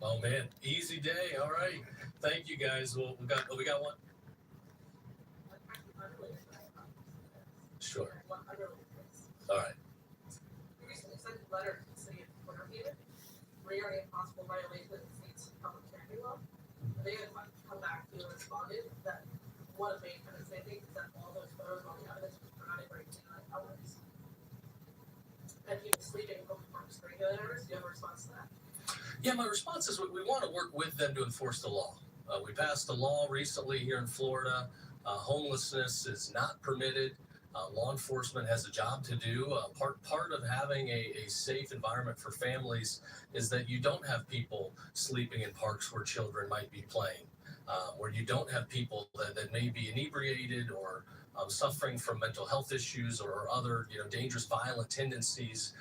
Oh man, easy day. All right, thank you guys. Well, we got one. Sure. All right. We recently sent a letter to the city of Winterhaven regarding a possible violation of the state's public charity law. They had come back to and responded that one of the main tenants they think is that all those photos on the evidence was provided by daylight hours. And he was sleeping in public parks during daylight hours. Do you have a response to that? Yeah, my response is we want to work with them to enforce the law. We passed a law recently here in Florida. Homelessness is not permitted. Law enforcement has a job to do. Part of having a safe environment for families is that you don't have people sleeping in parks where children might be playing, where you don't have people that may be inebriated or suffering from mental health issues or other dangerous violent tendencies.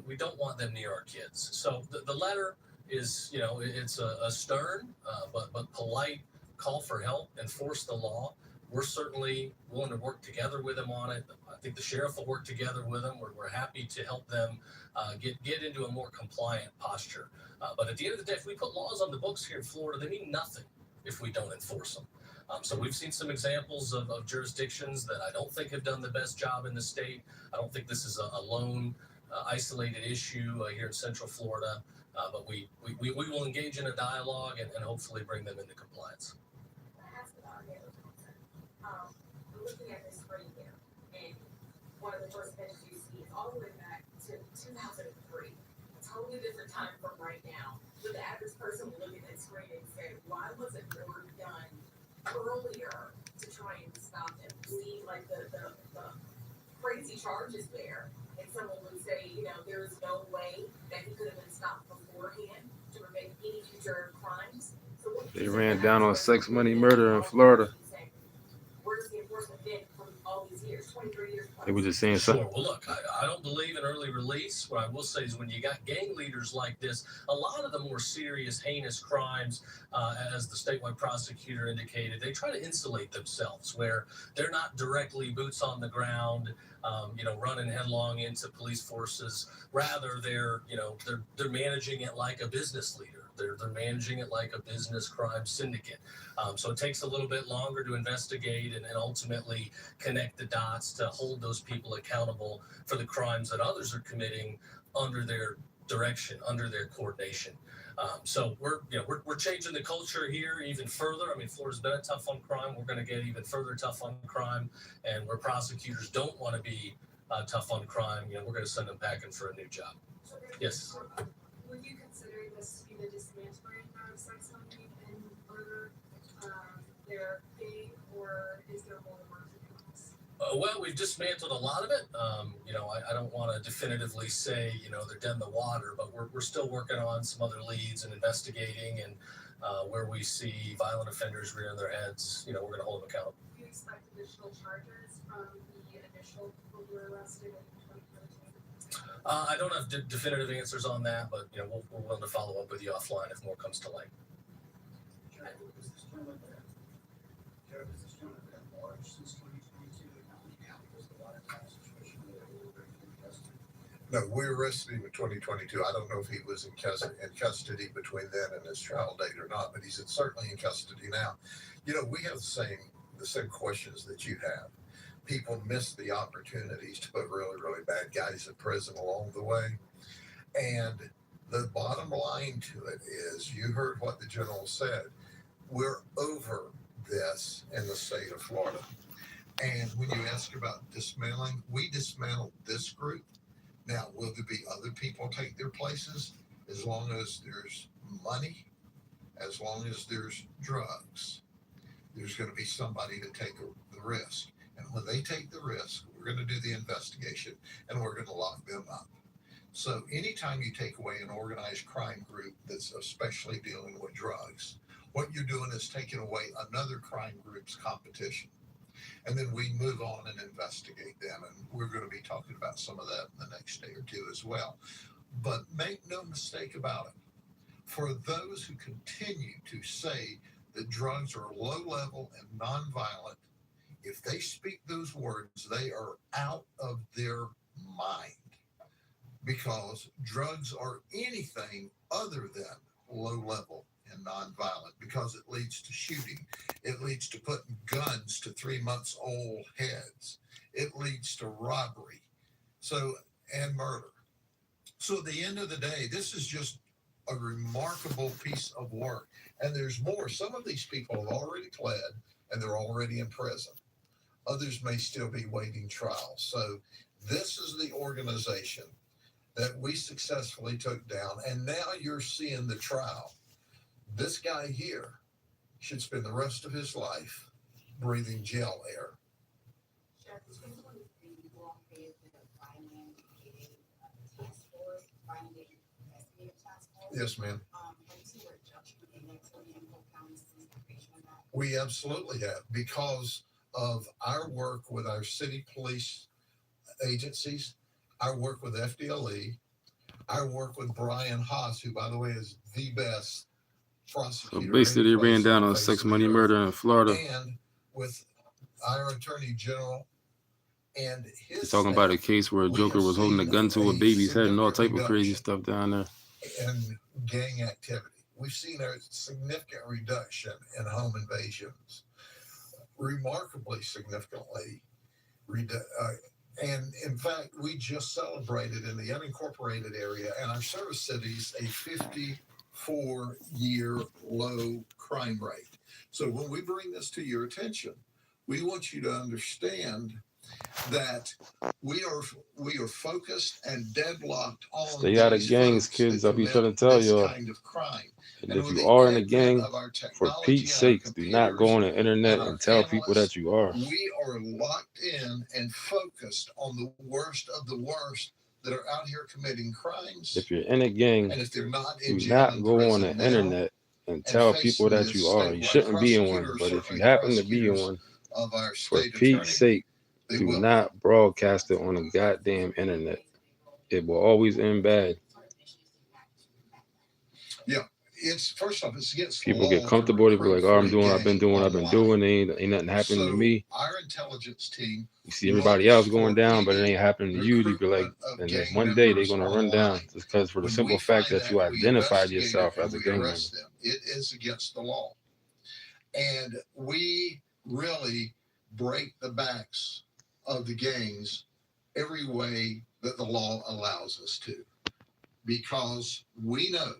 We don't want them near our kids. So the letter is it's a stern but polite call for help, enforce the law. We're certainly willing to work together with them on it. I think the sheriff will work together with them. We're happy to help them get into a more compliant posture. But at the end of the day, if we put laws on the books here in Florida, they mean nothing if we don't enforce them. So we've seen some examples of jurisdictions that I don't think have done the best job in the state. I don't think this is a lone, isolated issue here in Central Florida. But we will engage in a dialogue and hopefully bring them into compliance. Looking at this right here, and one of the first pictures you see is all the way back to 2003. A totally different time from right now. Would the average person look at that screen and say, why wasn't more done earlier to try and stop him? See, like the crazy charges there. And someone would say, there's no way that he could have been stopped beforehand to prevent any future crimes. So what They ran down on sex, money, murder in Florida. where's the enforcement been from all these years, 23 years plus? They were just saying Sure. something. Well, look, I don't believe in early release. What I will say is when you got gang leaders like this, a lot of the more serious, heinous crimes, as the statewide prosecutor indicated, they try to insulate themselves where they're not directly boots on the ground, running headlong into police forces. Rather, they're managing it like a business leader. They're managing it like a business crime syndicate. So it takes a little bit longer to investigate and ultimately connect the dots to hold those people accountable for the crimes that others are committing under their direction, under their coordination. So we're changing the culture here even further. I mean, Florida's been tough on crime. We're going to get even further tough on crime, and where prosecutors don't want to be tough on crime, we're going to send them packing for a new job. Yes. Would you consider this to be the dismantling of sex, money, and murder? They're big, or is there more work to do on this? Well, we've dismantled a lot of it. I don't want to definitively say, they're dead in the water, but we're still working on some other leads and investigating, and where we see violent offenders rearing their heads, we're going to hold them accountable. Do you expect additional charges from the initial people who were arrested in 2013? I don't have definitive answers on that, but we're willing to follow up with you offline if more comes to light. Has this tournament been large since 2022? Now, because the water tower situation that we're very interested. No, we arrested him in 2022. I don't know if he was in custody between then and his trial date or not, but he's certainly in custody now. We have the same questions that you have. People miss the opportunities to put really, really bad guys in prison along the way. And the bottom line to it is, you heard what the general said. We're over this in the state of Florida. And when you ask about dismantling, we dismantled this group. Now, will there be other people take their places? As long as there's money, as long as there's drugs, there's going to be somebody to take the risk. And when they take the risk, we're going to do the investigation and we're going to lock them up. So anytime you take away an organized crime group that's especially dealing with drugs, what you're doing is taking away another crime group's competition. And then we move on and investigate them. And we're going to be talking about some of that in the next day or two as well. But make no mistake about it. For those who continue to say that drugs are low level and nonviolent, if they speak those words, they are out of their mind, because drugs are anything other than low level and nonviolent because it leads to shooting. It leads to putting guns to 3 months old heads. It leads to robbery. So, and murder. So at the end of the day, this is just a remarkable piece of work. And there's more. Some of these people have already pled and they're already in prison. Others may still be waiting trial. So this is the organization that we successfully took down. And now you're seeing the trial. This guy here should spend the rest of his life breathing jail air. Sheriff, is this one of the long phase of finding a task force, finding an investigative task force? Yes, ma'am. Have you seen what judgment in next one in Polk County since the creation of that? We absolutely have because of our work with our city police agencies, our work with FDLE, our work with Brian Haas, who, by the way, is the best So prosecutor. basically, they ran anyplace down the on face sex, of the money, earth. murder in Florida. And with our attorney general and his He's talking about a staff, case where a we joker have was holding a seen gun to a a baby's head and all type significant of crazy reduction stuff down there. and gang activity. We've seen a significant reduction in home invasions, remarkably significantly. And in fact, we just celebrated in the unincorporated area and our service cities a 54-year low crime rate. So when we bring this to your attention, we want you to understand that we are focused and deadlocked on Stay out of these gangs, folks kids. that I'll be commit trying to tell this y'all. kind of crime. And And if with you the are in a advent gang, of our for technology Pete's and our sakes, do not go on the internet and our and tell people analysts, that you are. we are locked in and focused on the worst of the worst that are out here committing crimes. If you're in a gang, And if they're not do in jail not and go on prison the now internet and and tell people facing that this you are. You statewide shouldn't be in one, prosecutors, but if you certainly happen to be in prosecutors one, of our for state Pete's attorney, sake, they do will. not broadcast it on the goddamn internet. It will always end bad. Yeah, it's first off, it's against the People law get to comfortable. They be recruit like, oh, for I'm a doing, I've been gang doing, I've been online. doing. Ain't nothing happening to So me. our intelligence team You see everybody else going down, but it ain't happening to you. You be like, recruitment of and then gang one day they're members gonna run down online. just because for the When simple we fact find that you that, we identified investigate yourself it as and a we gang member. arrest them. It is against the law. And we really break the backs of the gangs every way that the law allows us to. Because we know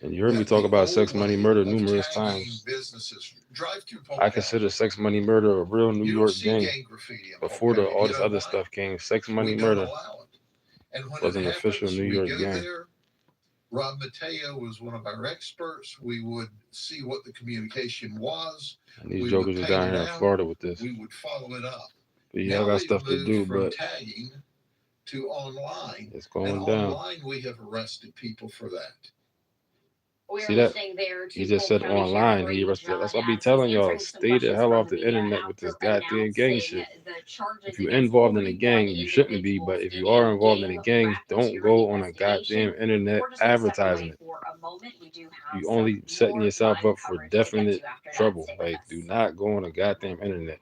And you heard me that talk the about old sex, money, way murder of numerous tagging times. businesses, drive through Polk I County. consider sex, money, murder a real New You don't York see gang. gang graffiti in Polk Before County. all You this know other why? stuff came, sex, money, We don't murder allow it. And when was it an official happens, New we York go gang. there. Rob Mateo was one of our experts. We would see what the communication was. And these We jokers would are paint down it here in out. Florida with this. We would follow it up. But yeah, I Now got we've stuff to moved do, from but tagging to online. it's And going down. online, we have arrested people for that. See that? He just said online. He arrested. That's what I be telling y'all. Stay the hell off the internet with this goddamn gang shit. If you're involved in a gang, you shouldn't be. But if you are involved in a gang, don't go on a goddamn internet advertising it. You only setting yourself up for definite trouble. Like, do not go on a goddamn internet.